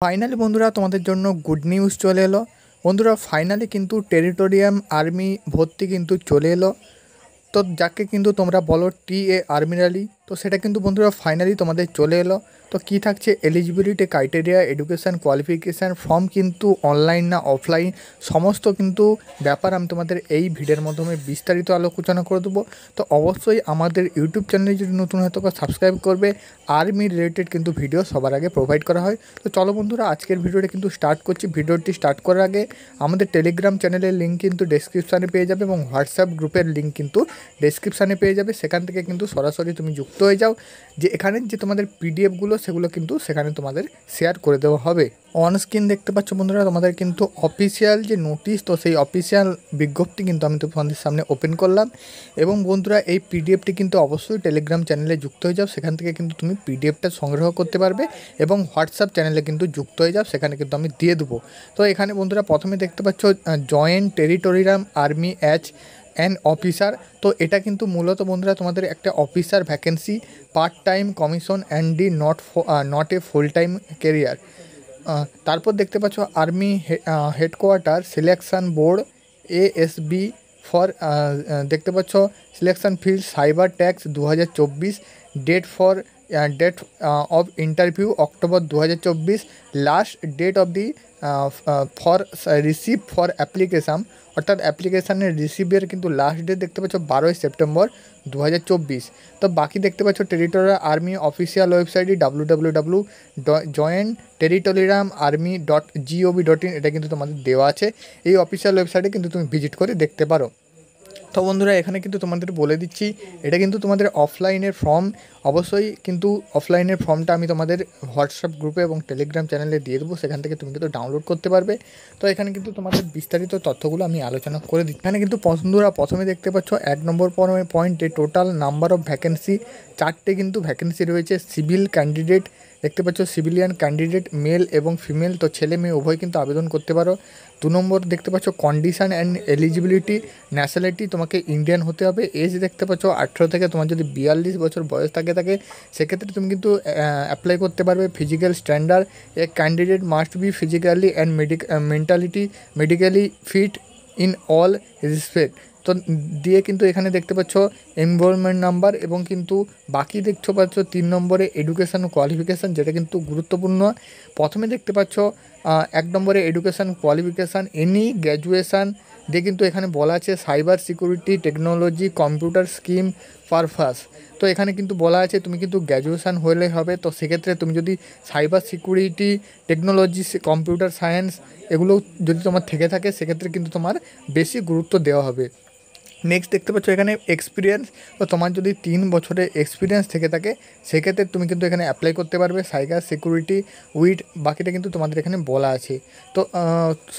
Finally বন্ধুরা তোমাদের জন্য গুড নিউজ চলে এলো। বন্ধুরা ফাইনালি কিন্তু টেরিটোরিয়াম আর্মি ভর্তি কিন্তু চলে এলো। তো যাকে কিন্তু তোমরা বলো টিএ আর্মিরালি, তো সেটা কিন্তু বন্ধুরা ফাইনালি তোমাদের চলে এলো। তো কী থাকছে eligibility criteria, education qualification, form কিন্তু অনলাইন না অফলাইন, সমস্ত কিন্তু ব্যাপার আমি তোমাদের এই ভিডিওর মাধ্যমে বিস্তারিত আলোচনা করে দেবো। তো অবশ্যই আমাদের ইউটিউব চ্যানেলে যদি নতুন হয়তো সাবস্ক্রাইব করবে। আর্মি রিলেটেড কিন্তু ভিডিও সবার আগে প্রোভাইড করা হয়। তো চলো বন্ধুরা আজকের ভিডিওটা কিন্তু স্টার্ট করছি। ভিডিওটি স্টার্ট করার আগে আমাদের টেলিগ্রাম চ্যানেলের লিঙ্ক কিন্তু ডেসক্রিপশানে পেয়ে যাবে এবং হোয়াটসঅ্যাপ গ্রুপের লিঙ্ক কিন্তু ডেসক্রিপশানে পেয়ে যাবে। সেখান থেকে কিন্তু সরাসরি তুমি যুক্ত হয়ে যাও, যে এখানে যে তোমাদের পিডিএফগুলো সেগুলো কিন্তু সেখানে তোমাদের শেয়ার করে দেওয়া হবে। অন স্ক্রিন দেখতে পাচ্ছ বন্ধুরা তোমাদের কিন্তু অফিসিয়াল যে নোটিশ, তো সেই অফিসিয়াল বিজ্ঞপ্তি কিন্তু আমি তোমাদের সামনে ওপেন করলাম। এবং বন্ধুরা এই পিডিএফটি কিন্তু অবশ্যই টেলিগ্রাম চ্যানেলে যুক্ত হয়ে যাও, সেখান থেকে কিন্তু তুমি পিডিএফটা সংগ্রহ করতে পারবে এবং হোয়াটসঅ্যাপ চ্যানেলে কিন্তু যুক্ত হয়ে যাও, সেখানে কিন্তু আমি দিয়ে দেবো। তো এখানে বন্ধুরা প্রথমে দেখতে পাচ্ছ joint territorial army as an officer. তো এটা কিন্তু মূলত বন্ধুরা তোমাদের একটা officer vacancy, part time commission and the not a full time career. তারপর দেখতে পাচ্ছ army headquarter selection board ASB for, দেখতে পাচ্ছ selection field cyber tax 2024, date of interview October 2024, last date of the for receive for application, অর্থাৎ অ্যাপ্লিকেশানের রিসিভের কিন্তু last date দেখতে পাচ্ছ 12 সেপ্টেম্বর 2024। তো বাকি দেখতে পাচ্ছ টেরিটোরিয়াল আর্মি অফিসিয়াল ওয়েবসাইটই www.jointerritorialarmy.gov.in, এটা কিন্তু তোমাদের দেওয়া আছে। এই অফিসিয়াল ওয়েবসাইটে কিন্তু তুমি ভিজিট করে দেখতে পারো। তো বন্ধুরা এখানে কিন্তু তোমাদের বলে দিচ্ছি, এটা কিন্তু তোমাদের অফলাইনের ফর্ম। অবশ্যই কিন্তু অফলাইনের ফর্মটা আমি তোমাদের হোয়াটসঅ্যাপ গ্রুপে এবং টেলিগ্রাম চ্যানেলে দিয়ে দেবো, সেখান থেকে তুমি কিন্তু ডাউনলোড করতে পারবে। তো এখানে কিন্তু তোমাদের বিস্তারিত তথ্যগুলো আমি আলোচনা করে দিচ্ছি। এখানে কিন্তু বন্ধুরা প্রথমে দেখতে পাচ্ছ 1 নম্বর পয়েন্টে টোটাল নাম্বার অফ ভ্যাকেন্সি 4টে কিন্তু ভ্যাকেন্সি রয়েছে। সিভিল ক্যান্ডিডেট দেখতে পাচ্ছ, সিভিলিয়ান ক্যান্ডিডেট মেল এবং ফিমেল, তো ছেলে মেয়ে উভয় কিন্তু আবেদন করতে পারো। 2 নম্বর দেখতে পাচ্ছ কন্ডিশন অ্যান্ড এলিজিবিলিটি, ন্যাশনালিটি তোমাকে ইন্ডিয়ান হতে হবে। এজ দেখতে পাচ্ছ 18 থেকে তোমার যদি 42 বছর বয়স থাকে সেক্ষেত্রে তুমি কিন্তু অ্যাপ্লাই করতে পারবে। Physical standard, a candidate must be physically and medically fit in all respect. তো দিয়ে কিন্তু এখানে দেখতে পাচ্ছ এনরোলমেন্ট নাম্বার, এবং কিন্তু বাকি দেখতে পাচ্ছ 3 নম্বরে এডুকেশান কোয়ালিফিকেশান, যেটা কিন্তু গুরুত্বপূর্ণ। প্রথমে দেখতে পাচ্ছ 1 নম্বরে এডুকেশান কোয়ালিফিকেশান এনি গ্র্যাজুয়েশান দিয়ে কিন্তু এখানে বলা আছে cyber security technology computer scheme purpose. তো এখানে কিন্তু বলা আছে তুমি কিন্তু গ্র্যাজুয়েশান হলে হবে। তো সেক্ষেত্রে তুমি যদি cyber security technology computer science এগুলো যদি তোমার থেকে থাকে সেক্ষেত্রে কিন্তু তোমার বেশি গুরুত্ব দেওয়া হবে। নেক্সট দেখতে পাচ্ছ এখানে এক্সপিরিয়েন্স, তো তোমার যদি 3 বছরের এক্সপিরিয়েন্স থেকে থাকে সেক্ষেত্রে তুমি কিন্তু এখানে অ্যাপ্লাই করতে পারবে সাইবার সিকিউরিটি উইথ, বাকিটা কিন্তু তোমাদের এখানে বলা আছে। তো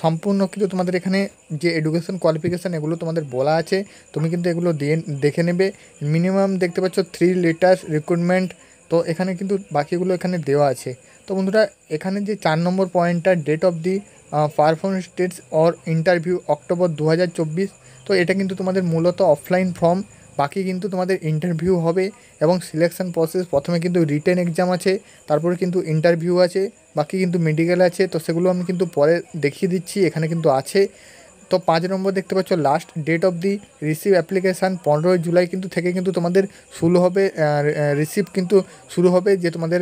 সম্পূর্ণ কিন্তু তোমাদের এখানে যে এডুকেশন কোয়ালিফিকেশান এগুলো তোমাদের বলা আছে, তুমি কিন্তু এগুলো দিয়ে দেখে নেবে। মিনিমাম দেখতে পাচ্ছ 3 লেটার্স রিক্রুটমেন্ট, তো এখানে কিন্তু বাকিগুলো এখানে দেওয়া আছে। তো বন্ধুরা এখানে যে 4 নম্বর পয়েন্টটা date of the performance test or interview October 2024, তো এটা কিন্তু তোমাদের মূলত অফলাইন ফর্ম। বাকি কিন্তু তোমাদের ইন্টারভিউ হবে এবং সিলেকশন প্রসেস, প্রথমে কিন্তু রিটেন এক্সাম আছে, তারপরে কিন্তু ইন্টারভিউ আছে, বাকি কিন্তু মেডিকেল আছে। তো সেগুলো আমি কিন্তু পরে দেখিয়ে দিচ্ছি, এখানে কিন্তু আছে। তো 5 নম্বর দেখতে পাচ্ছ last date of the receive application 15 July কিন্তু থেকে কিন্তু তোমাদের শুরু হবে, রিসিভ কিন্তু শুরু হবে যে তোমাদের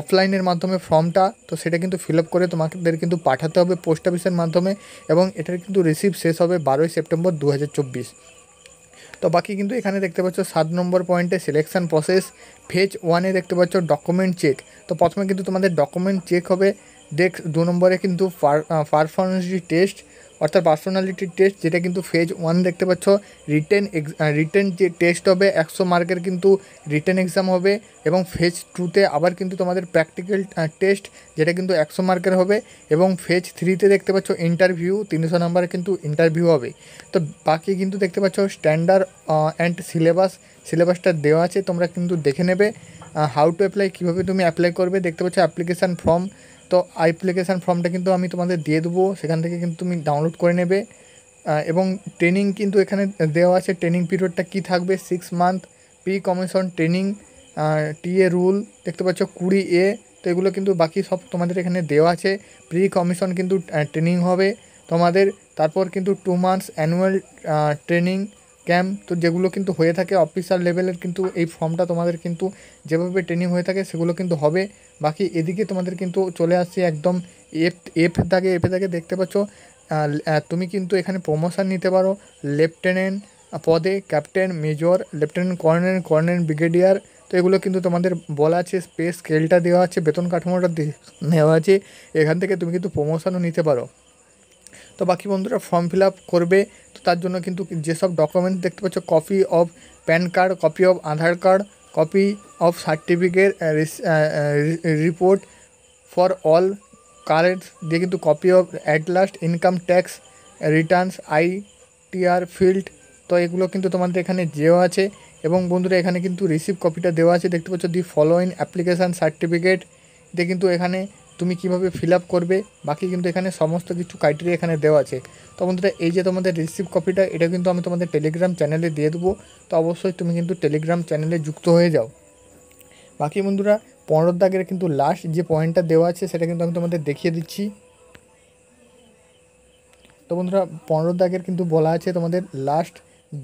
অফলাইনের মাধ্যমে ফর্মটা, তো সেটা কিন্তু ফিল আপ করে তোমাদের কিন্তু পাঠাতে হবে পোস্ট অফিসের মাধ্যমে, এবং এটার কিন্তু রিসিভ শেষ হবে 12 সেপ্টেম্বর 2024। তো বাকি কিন্তু এখানে দেখতে পাচ্ছ 7 নম্বর পয়েন্টে সিলেকশান প্রসেস ফেজ 1-এ দেখতে পাচ্ছ ডকুমেন্ট চেক। তো প্রথমে কিন্তু তোমাদের ডকুমেন্ট চেক হবে। 2 নম্বরে কিন্তু পারফরমেন্স টেস্ট, অর্থাৎ পার্সোনালিটি টেস্ট, যেটা কিন্তু ফেজ 1 দেখতে পাচ্ছ। রিটেন যে টেস্ট হবে 100 মার্কের কিন্তু রিটেন এক্সাম হবে, এবং ফেজ 2-তে আবার কিন্তু তোমাদের প্র্যাকটিক্যাল টেস্ট, যেটা কিন্তু 100 মার্কের হবে, এবং ফেজ 3-তে দেখতে পাচ্ছ ইন্টারভিউ 300 নম্বরের কিন্তু ইন্টারভিউ হবে। তো বাকি কিন্তু দেখতে পাচ্ছ স্ট্যান্ডার্ড অ্যান্ড সিলেবাসটা দেওয়া আছে, তোমরা কিন্তু দেখে নেবে। হাউ টু অ্যাপ্লাই, কীভাবে তুমি অ্যাপ্লাই করবে দেখতে পাচ্ছ অ্যাপ্লিকেশান ফর্ম। তো অ্যাপ্লিকেশান ফর্মটা কিন্তু আমি তোমাদের দিয়ে দেবো, সেখান থেকে কিন্তু তুমি ডাউনলোড করে নেবে। এবং ট্রেনিং কিন্তু এখানে দেওয়া আছে, ট্রেনিং পিরিয়ডটা কী থাকবে 6 month pre commission training. TA rule দেখতে পাচ্ছ 20A তো এগুলো কিন্তু বাকি সব তোমাদের এখানে দেওয়া আছে। প্রি কমিশন কিন্তু ট্রেনিং হবে তোমাদের, তারপর কিন্তু 2 মান্থস অ্যানুয়াল ট্রেনিং ক্যাম্প, তো যেগুলো কিন্তু হয়ে থাকে অফিসার লেভেলের, কিন্তু এই ফর্মটা তোমাদের কিন্তু যেভাবে ট্রেনিং হয়ে থাকে সেগুলো কিন্তু হবে। বাকি এদিকে তোমাদের কিন্তু চলে আসছে একদম এফ দাগে দেখতে পাচ্ছ, তুমি কিন্তু এখানে প্রমোশন নিতে পারো লেফটেন্যান্ট পদে, captain, major, lieutenant colonel, colonel, brigadier. তো এগুলো কিন্তু তোমাদের বলা আছে, স্পেস স্কেলটা দেওয়া আছে, বেতন কাঠামোটা দেওয়া আছে, এখান থেকে তুমি কিন্তু প্রমোশনও নিতে পারো। তো বাকি বন্ধুরা ফর্ম ফিল আপ করবে, তো তার জন্য কিন্তু যেসব ডকুমেন্টস দেখতে পাচ্ছ, copy of pan card, copy of Aadhaar card, copy of certificate report for all currents দিয়ে কিন্তু copy of at last income tax Returns ITR field, তো এগুলো কিন্তু তোমাদের এখানে দেওয়া আছে। এবং বন্ধুরা এখানে কিন্তু রিসিভ কপিটা দেওয়া আছে, দেখতে পাচ্ছ দি ফলোইং অ্যাপ্লিকেশান সার্টিফিকেট দিয়ে কিন্তু এখানে তুমি কীভাবে ফিল আপ করবে, বাকি কিন্তু এখানে সমস্ত কিছু ক্রাইটেরিয়া এখানে দেওয়া আছে। তো বন্ধুরা এই যে তোমাদের রিসিভ কপিটা, এটা কিন্তু আমি তোমাদের টেলিগ্রাম চ্যানেলে দিয়ে দেবো, তো অবশ্যই তুমি কিন্তু টেলিগ্রাম চ্যানেলে যুক্ত হয়ে যাও। বাকি বন্ধুরা 15 দাগের কিন্তু লাস্ট যে পয়েন্টটা দেওয়া আছে সেটা কিন্তু আমি তোমাদের দেখিয়ে দিচ্ছি। তো বন্ধুরা 15 দাগের কিন্তু বলা আছে তোমাদের লাস্ট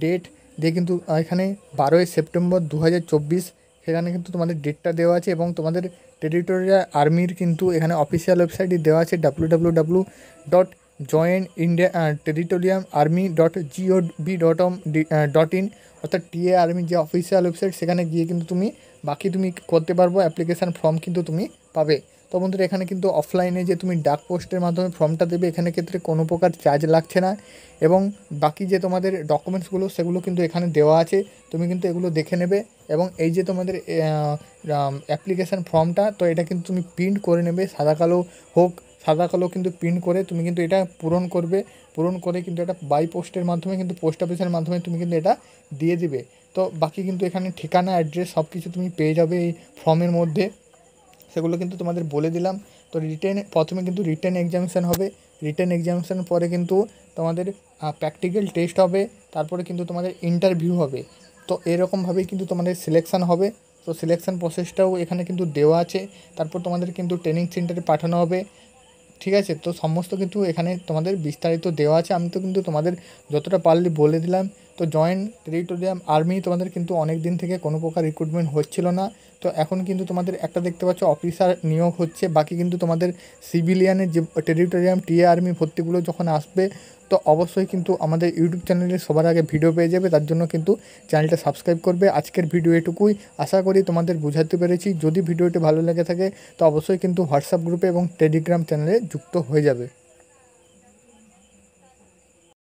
ডেট দিয়ে কিন্তু এখানে 12ই সেপ্টেম্বর 2024 সেখানে কিন্তু তোমাদের ডেটটা দেওয়া আছে, এবং তোমাদের টেরিটোরিয়াল আর্মির কিন্তু এখানে অফিসিয়াল ওয়েবসাইটে দেওয়া আছে www.joinindianarmy.gov.in, অর্থাৎ টিএ আর্মির যে অফিসিয়াল ওয়েবসাইট সেখানে গিয়ে কিন্তু তুমি বাকি তুমি করতে পারবো, অ্যাপ্লিকেশান ফর্ম কিন্তু তুমি পাবে। তো বন্ধুরা এখানে কিন্তু অফলাইনে যে তুমি ডাক পোস্টের মাধ্যমে ফর্মটা দেবে, এখানে ক্ষেত্রে কোনো প্রকার চার্জ লাগছে না, এবং বাকি যে তোমাদের ডকুমেন্টসগুলো সেগুলো কিন্তু এখানে দেওয়া আছে, তুমি কিন্তু এগুলো দেখে নেবে। এবং এই যে তোমাদের অ্যাপ্লিকেশান ফর্মটা, তো এটা কিন্তু তুমি প্রিন্ট করে নেবে, সাদা কালো হোক, সাদা কালো কিন্তু প্রিন্ট করে তুমি কিন্তু এটা পূরণ করবে, পূরণ করে কিন্তু এটা বাই পোস্টের মাধ্যমে কিন্তু পোস্ট অফিসের মাধ্যমে তুমি কিন্তু এটা দিয়ে দিবে। তো বাকি কিন্তু এখানে ঠিকানা, অ্যাড্রেস সব কিছু তুমি পেয়ে যাবে এই ফর্মের মধ্যে, সেগুলো কিন্তু তোমাদের বলে দিলাম। তো প্রথমে কিন্তু রিটেন এক্সামিনেশান হবে, রিটেন এক্সামিনেশানের পরে কিন্তু তোমাদের প্র্যাকটিক্যাল টেস্ট হবে, তারপরে কিন্তু তোমাদের ইন্টারভিউ হবে। তো এরকমভাবেই কিন্তু তোমাদের সিলেকশান হবে। তো সিলেকশান প্রসেসটাও এখানে কিন্তু দেওয়া আছে, তারপর তোমাদের কিন্তু ট্রেনিং সেন্টারে পাঠানো হবে, ঠিক আছে। তো সমস্ত কিন্তু এখানে তোমাদের বিস্তারিত দেওয়া আছে, আমি তো কিন্তু তোমাদের যতটা পারলে বলে দিলাম। তো জয়েন্ট টেরিটোরিয়াল আর্মি তোমাদের কিন্তু অনেক দিন থেকে কোনো প্রকার রিক্রুটমেন্ট হচ্ছিল না, তো এখন কিন্তু তোমাদের একটা দেখতে পাচ্ছ অফিসার নিয়োগ হচ্ছে। বাকি কিন্তু তোমাদের সিভিলিয়ানের যে টেরিটোরিয়াল টিএ আর্মি ভর্তিগুলো যখন আসবে, তো অবশ্যই কিন্তু আমাদের ইউটিউব চ্যানেলে সবার আগে ভিডিও পেয়ে যাবে, তার জন্য কিন্তু চ্যানেলটা সাবস্ক্রাইব করবে। আজকের ভিডিও এটুকুই, আশা করি তোমাদের বোঝাতে পেরেছি। যদি ভিডিওটি ভালো লেগে থাকে তো অবশ্যই কিন্তু হোয়াটসঅ্যাপ গ্রুপে এবং টেলিগ্রাম চ্যানেলে যুক্ত হয়ে যাবে।